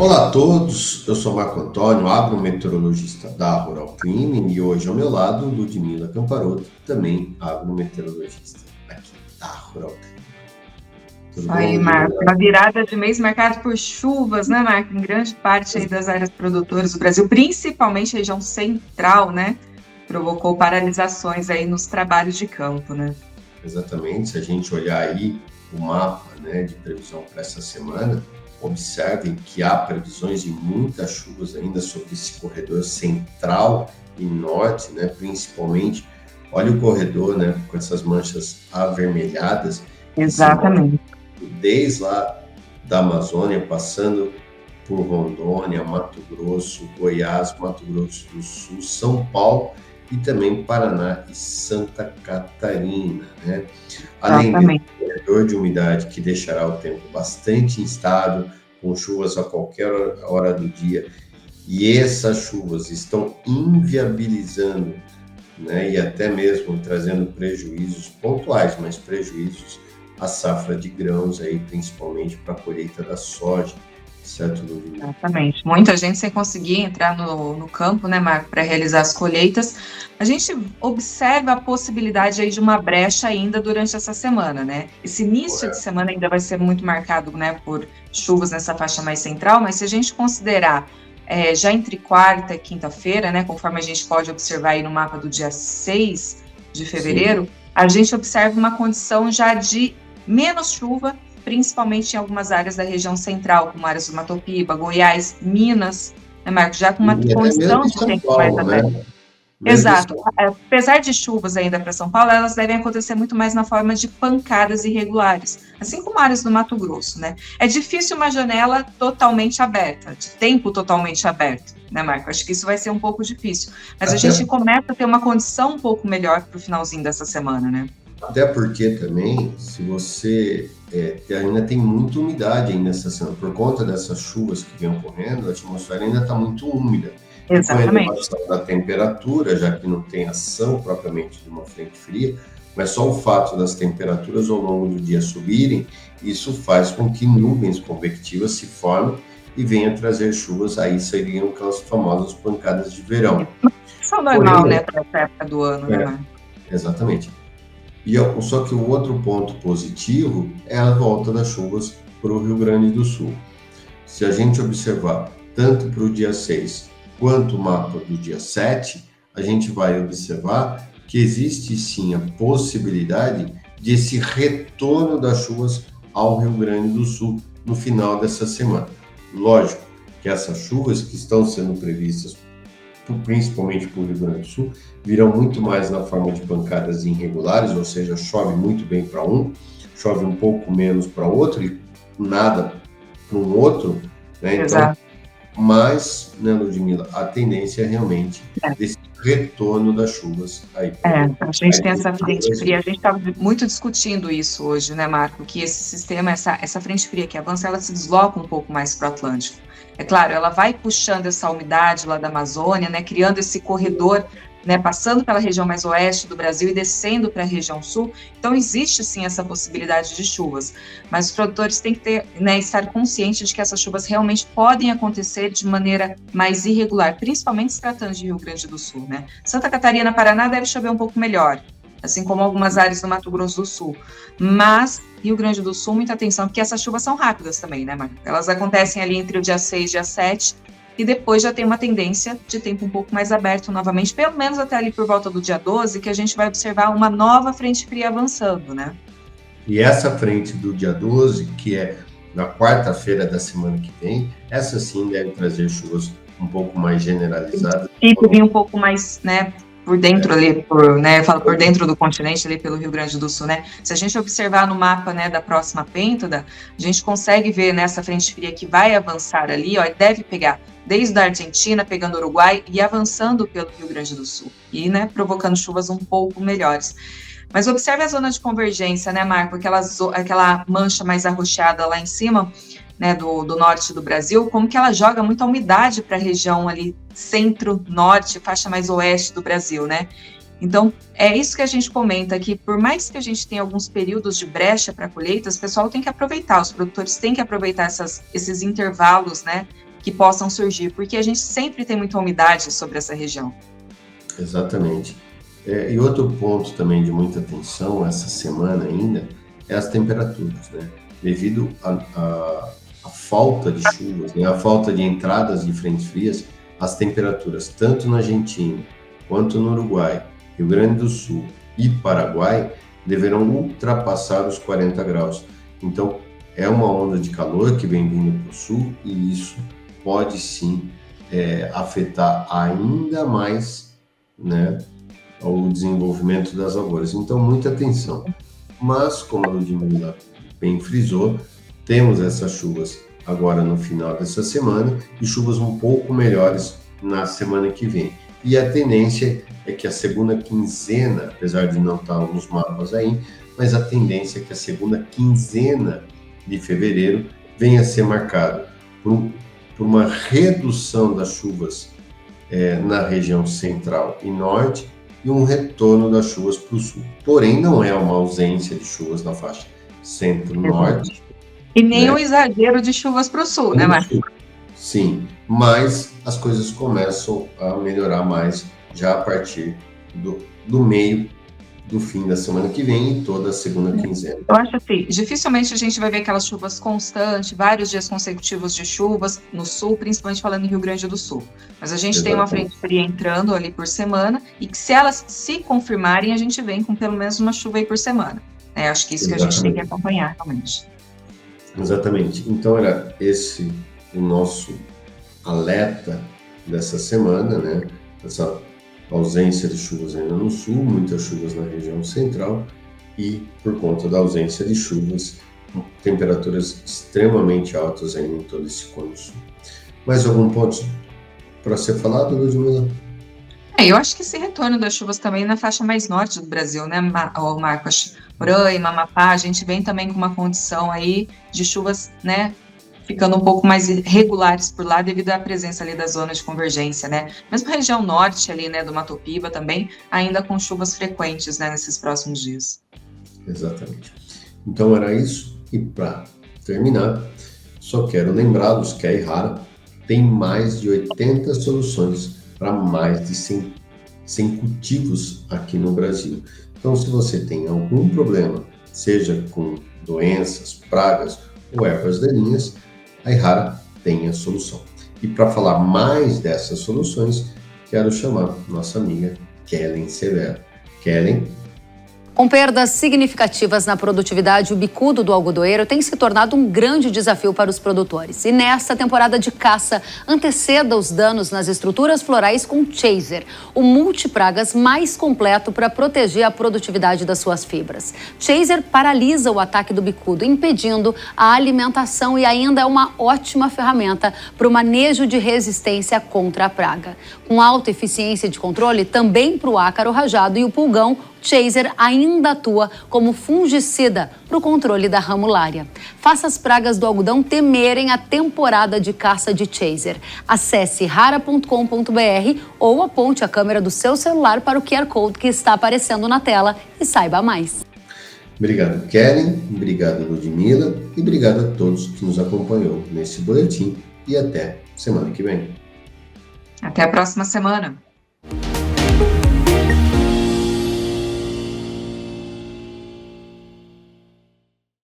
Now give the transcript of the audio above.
Olá a todos, eu sou Marco Antônio, agrometeorologista da Rural Cleaning, e hoje ao meu lado Ludmila Camparotto, também agrometeorologista aqui da Rural Cleaning. Tudo Isso bom, aí, Ludmila? Marco. Uma virada de mês marcado por chuvas, né, Marco? Em grande parte aí das áreas produtoras do Brasil, principalmente a região central, né? Provocou paralisações aí nos trabalhos de campo, né? Exatamente, se a gente olhar aí o mapa, né, de previsão para essa semana, observem que há previsões de muitas chuvas ainda sobre esse corredor central e norte, né, principalmente. Olha o corredor, né, com essas manchas avermelhadas, que se mostra Exatamente. desde lá da Amazônia, passando por Rondônia, Mato Grosso, Goiás, Mato Grosso do Sul, São Paulo e também Paraná e Santa Catarina, né? Além desse Exatamente. corredor de umidade que deixará o tempo bastante instável, com chuvas a qualquer hora do dia, e essas chuvas estão inviabilizando, né, e até mesmo trazendo prejuízos pontuais, mas prejuízos à safra de grãos aí, principalmente para a colheita da soja, certo, Ludmila? Exatamente. Muita gente sem conseguir entrar no campo, né, Marco, para realizar as colheitas. A gente observa a possibilidade aí de uma brecha ainda durante essa semana, né? Esse início de semana ainda vai ser muito marcado, né, por chuvas nessa faixa mais central, mas se a gente considerar já entre quarta e quinta-feira, né, conforme a gente pode observar aí no mapa do dia 6 de fevereiro, a gente observa uma condição já de menos chuva, principalmente em algumas áreas da região central, como áreas do Mato Piba, Goiás, Minas, né, Marcos? Já com uma E até mesmo condição em de São tempo mais Paulo, né? aberto. Mesmo em Exato. São Apesar de chuvas ainda para São Paulo, elas devem acontecer muito mais na forma de pancadas irregulares, assim como áreas do Mato Grosso, né? É difícil uma janela totalmente aberta, de tempo totalmente aberto, né, Marco? Acho que isso vai ser um pouco difícil. Mas a gente Até, começa a ter uma condição um pouco melhor para o finalzinho dessa semana, né? até porque também, se você ainda tem muita umidade ainda essa semana, por conta dessas chuvas que vem ocorrendo, a atmosfera ainda está muito úmida. E com a Exatamente. elevação da temperatura, já que não tem ação propriamente de uma frente fria, mas só o fato das temperaturas ao longo do dia subirem, isso faz com que nuvens convectivas se formem e venham trazer chuvas, aí seriam aquelas famosas pancadas de verão. Isso é normal, Porém, né, para essa época do ano, né, Marco? exatamente. Só que o outro ponto positivo é a volta das chuvas para o Rio Grande do Sul. Se a gente observar tanto para o dia 6 quanto o mapa do dia 7, a gente vai observar que existe sim a possibilidade de esse retorno das chuvas ao Rio Grande do Sul no final dessa semana. Lógico que essas chuvas que estão sendo previstas principalmente para o Rio Grande do Sul, virão muito mais na forma de pancadas irregulares, ou seja, chove muito bem para um, chove um pouco menos para outro e nada para um outro, né? Então, Exato. mas, né, Ludmila, a tendência é realmente desse retorno das chuvas aí A gente tem essa para o frente Brasil. fria, a gente está muito discutindo isso hoje, né, Marco? Que esse sistema, essa frente fria que avança, ela se desloca um pouco mais para o Atlântico. É claro, ela vai puxando essa umidade lá da Amazônia, né, criando esse corredor, né, passando pela região mais oeste do Brasil e descendo para a região sul. Então, existe sim essa possibilidade de chuvas, mas os produtores têm que ter, né, estar conscientes de que essas chuvas realmente podem acontecer de maneira mais irregular, principalmente se tratando de Rio Grande do Sul, né? Santa Catarina, Paraná deve chover um pouco melhor, assim como algumas áreas do Mato Grosso do Sul. Mas Rio Grande do Sul, muita atenção, porque essas chuvas são rápidas também, né, Marco? Elas acontecem ali entre o dia 6 e dia 7, e depois já tem uma tendência de tempo um pouco mais aberto novamente, pelo menos até ali por volta do dia 12, que a gente vai observar uma nova frente fria avançando, né? E essa frente do dia 12, que é na quarta-feira da semana que vem, essa sim deve trazer chuvas um pouco mais generalizadas. E vir um pouco mais, né, por dentro ali, né, falo por dentro do continente ali pelo Rio Grande do Sul, né? Se a gente observar no mapa, né, da próxima pêntada, a gente consegue ver nessa frente fria que vai avançar ali, ó, e deve pegar desde a Argentina, pegando o Uruguai e avançando pelo Rio Grande do Sul, e, né, provocando chuvas um pouco melhores. Mas observe a zona de convergência, né, Marco? Aquela mancha mais arroxeada lá em cima, né, do norte do Brasil, como que ela joga muita umidade para a região ali centro-norte, faixa mais oeste do Brasil, né? Então, é isso que a gente comenta, que por mais que a gente tenha alguns períodos de brecha para colheitas, o pessoal tem que aproveitar, os produtores têm que aproveitar esses intervalos, né, que possam surgir, porque a gente sempre tem muita umidade sobre essa região. Exatamente. E outro ponto também de muita atenção essa semana ainda é as temperaturas, né? Devido à falta de chuvas, né? A falta de entradas de frentes frias, as temperaturas tanto na Argentina quanto no Uruguai, Rio Grande do Sul e Paraguai deverão ultrapassar os 40 graus. Então, é uma onda de calor que vem vindo para o sul e isso pode sim afetar ainda mais, né, o desenvolvimento das lavouras. Então, muita atenção. Mas, como a Ludmila bem frisou, temos essas chuvas agora no final dessa semana e chuvas um pouco melhores na semana que vem. E a tendência é que a segunda quinzena, apesar de não estar nos mapas aí, mas a tendência é que a segunda quinzena de fevereiro venha a ser marcada por uma redução das chuvas na região central e norte e um retorno das chuvas para o sul. Porém, não é uma ausência de chuvas na faixa centro-norte. E nem um exagero de chuvas para o sul, né, Marcos? Sim, mas as coisas começam a melhorar mais já a partir do meio do fim da semana que vem e toda a segunda quinzena. Eu acho assim, dificilmente a gente vai ver aquelas chuvas constantes, vários dias consecutivos de chuvas no sul, principalmente falando em Rio Grande do Sul. Mas a gente tem uma frente fria entrando ali por semana e que se elas se confirmarem, a gente vem com pelo menos uma chuva aí por semana. Acho que isso que a gente tem que acompanhar realmente. Exatamente. Então era esse o nosso alerta dessa semana, né? Essa ausência de chuvas ainda no sul, muitas chuvas na região central e, por conta da ausência de chuvas, temperaturas extremamente altas ainda em todo esse cone sul. Mais algum ponto para ser falado, Ludmila? Eu acho que esse retorno das chuvas também na faixa mais norte do Brasil, né, Marcos? Roraima, Amapá, a gente vem também com uma condição aí de chuvas, né, ficando um pouco mais regulares por lá devido à presença ali da zona de convergência, né? Mesmo a região norte ali, né, do Mato Piba também, ainda com chuvas frequentes, né, nesses próximos dias. Exatamente. Então era isso. E para terminar, só quero lembrá-los que a Errara tem mais de 80 soluções para mais de 100 cultivos aqui no Brasil. Então, se você tem algum problema, seja com doenças, pragas ou ervas daninhas, a Errara tem a solução. E para falar mais dessas soluções, quero chamar nossa amiga Kellen Severo. Kellen? Com perdas significativas na produtividade, o bicudo do algodoeiro tem se tornado um grande desafio para os produtores. E nesta temporada de caça, anteceda os danos nas estruturas florais com Chaser, o multipragas mais completo para proteger a produtividade das suas fibras. Chaser paralisa o ataque do bicudo, impedindo a alimentação e ainda é uma ótima ferramenta para o manejo de resistência contra a praga. Com alta eficiência de controle também para o ácaro rajado e o pulgão, Chaser ainda atua como fungicida para o controle da ramulária. Faça as pragas do algodão temerem a temporada de caça de Chaser. Acesse rara.com.br ou aponte a câmera do seu celular para o QR Code que está aparecendo na tela e saiba mais. Obrigado, Kellen. Obrigado, Ludmila. E obrigado a todos que nos acompanhou nesse boletim. E até semana que vem. Até a próxima semana.